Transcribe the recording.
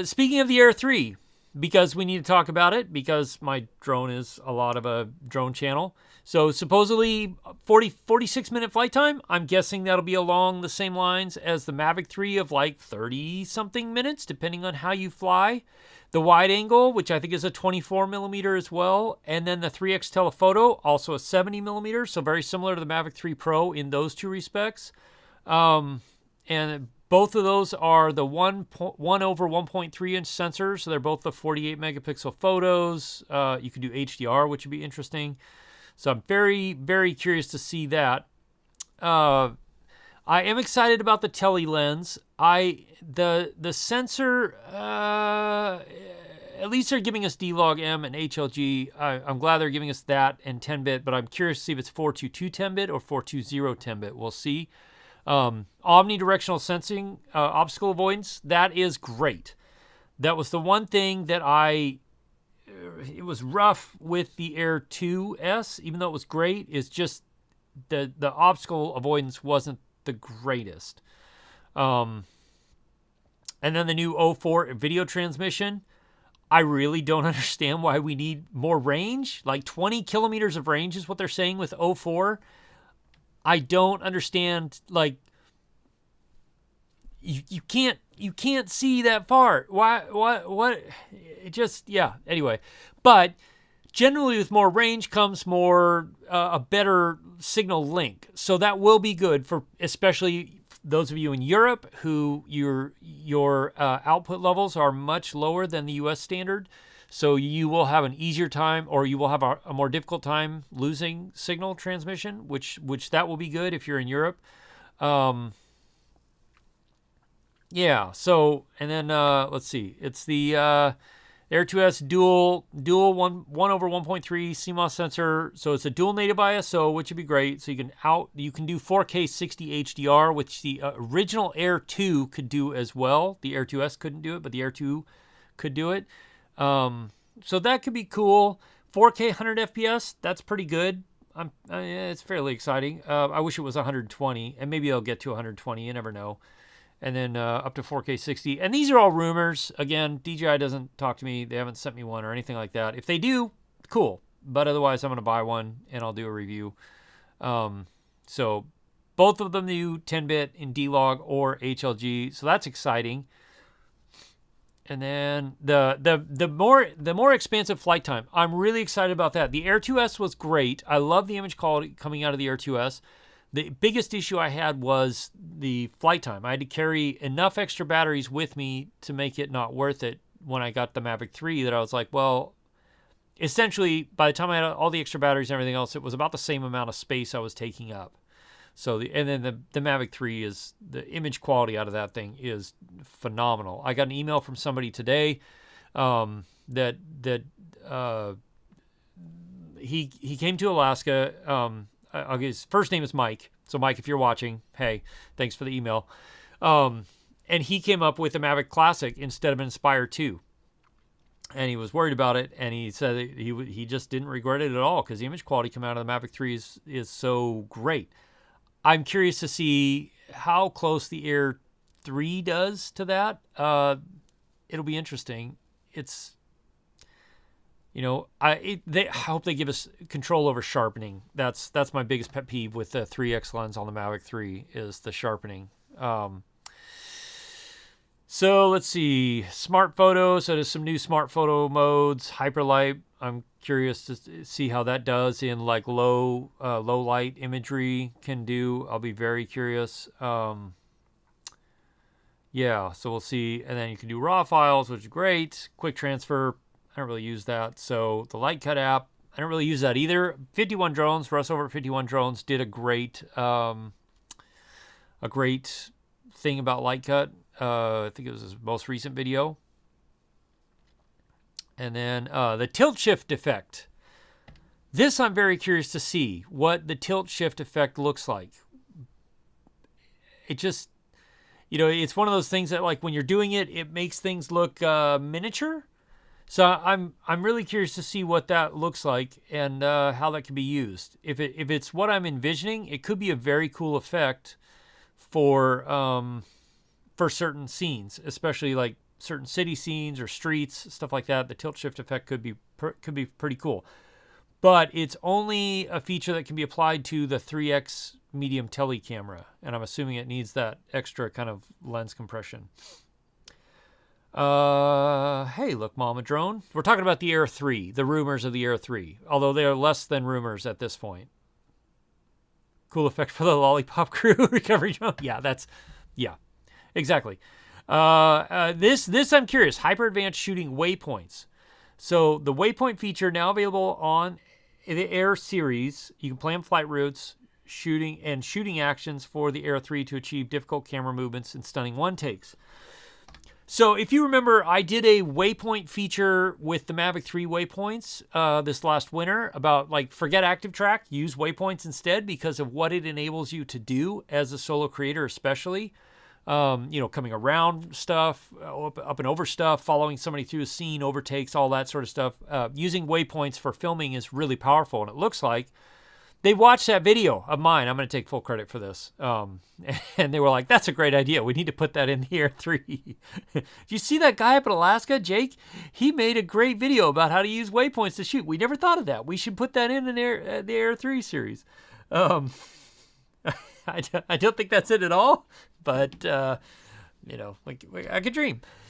Speaking of the Air 3, because we need to talk about it, because my drone is a lot of a drone channel. So supposedly 46-minute flight time. I'm guessing that'll be along the same lines as the Mavic 3 of like 30-something minutes, depending on how you fly. The wide angle, which I think is a 24 millimeter as well. And then the 3X telephoto, also a 70 millimeter. So very similar to the Mavic 3 Pro in those two respects. And both of those are the 1 over 1.3 inch sensors. So they're both the 48 megapixel photos. You can do HDR, which would be interesting. So I'm very, very curious to see that. I am excited about the tele lens. The sensor, at least they're giving us D-Log M and HLG. I'm glad they're giving us that and 10-bit, but I'm curious to see if it's 422 10-bit or 420 10-bit. We'll see. Omnidirectional sensing, obstacle avoidance, that is great. That was the one thing that it was rough with the Air 2S, even though it was great. It's just the obstacle avoidance wasn't the greatest. And then the new 04 video transmission. I really don't understand why we need more range. Like 20 kilometers of range is what they're saying with 04. I don't understand, like, you can't see that far. What? It just, yeah, anyway. But generally with more range comes more, a better signal link. So that will be good for especially those of you in Europe who your output levels are much lower than the US standard. So you will have an easier time, or you will have a more difficult time losing signal transmission, which that will be good if you're in Europe. Yeah. So, and then let's see. It's the Air 2S dual 1 over 1.3 CMOS sensor. So it's a dual native ISO, which would be great. So you can do 4K 60 HDR, which the original Air 2 could do as well. The Air 2S couldn't do it, but the Air 2 could do it. So that could be cool. 4K 100 FPS, that's pretty good. It's fairly exciting. I wish it was 120, and maybe they'll get to 120. You never know. And then up to 4K 60. And these are all rumors. Again, DJI doesn't talk to me. They haven't sent me one or anything like that. If they do, cool. But otherwise, I'm going to buy one, and I'll do a review. So both of them do 10-bit in D-Log or HLG. So that's exciting. And then the more expansive flight time. I'm really excited about that. The Air 2S was great. I love the image quality coming out of the Air 2S. The biggest issue I had was the flight time. I had to carry enough extra batteries with me to make it not worth it when I got the Mavic 3, that I was like, well, essentially by the time I had all the extra batteries and everything else, it was about the same amount of space I was taking up. So, and then the Mavic 3 is, the image quality out of that thing is phenomenal. I got an email from somebody today that he came to Alaska. His first name is Mike. So Mike, if you're watching, hey, thanks for the email. And he came up with a Mavic Classic instead of an Inspire 2. And he was worried about it, and he said he just didn't regret it at all because the image quality coming out of the Mavic 3 is so great. I'm curious to see how close the Air 3 does to that. It'll be interesting. It's, I hope they give us control over sharpening. That's my biggest pet peeve with the 3X lens on the Mavic 3 is the sharpening. So let's see, smart photo. So there's some new smart photo modes, hyperlight. I'm curious to see how that does in like low light imagery can do. I'll be very curious. Yeah, so we'll see. And then you can do raw files, which is great. Quick transfer. I don't really use that. So the Light Cut app, I don't really use that either. 51 Drones, Russ over at 51 Drones did a great thing about Light Cut. I think it was his most recent video. And then the tilt shift effect. This I'm very curious to see what the tilt shift effect looks like. It just, it's one of those things that like when you're doing it, it makes things look miniature. So I'm really curious to see what that looks like and how that can be used. If it's what I'm envisioning, it could be a very cool effect for certain scenes, especially like certain city scenes or streets, stuff like that. The tilt shift effect could be pretty cool. But it's only a feature that can be applied to the 3x medium tele camera, and I'm assuming it needs that extra kind of lens compression. Hey, look, Mama Drone. We're talking about the Air 3, the rumors of the Air 3, although they are less than rumors at this point. Cool effect for the lollipop crew recovery drone. Yeah, exactly. This I'm curious. Hyper advanced shooting waypoints. So the waypoint feature now available on the Air series. You can plan flight routes, shooting actions for the Air 3 to achieve difficult camera movements and stunning one takes. So if you remember, I did a waypoint feature with the Mavic 3 waypoints this last winter about like forget active track, use waypoints instead because of what it enables you to do as a solo creator, especially. Coming around stuff, up and over stuff, following somebody through a scene, overtakes, all that sort of stuff. Using waypoints for filming is really powerful, and it looks like they watched that video of mine. I'm going to take full credit for this. And they were like, that's a great idea. We need to put that in the Air 3. Did you see that guy up in Alaska, Jake? He made a great video about how to use waypoints to shoot. We never thought of that. We should put that in the Air 3 series. I don't think that's it at all, but, I could dream.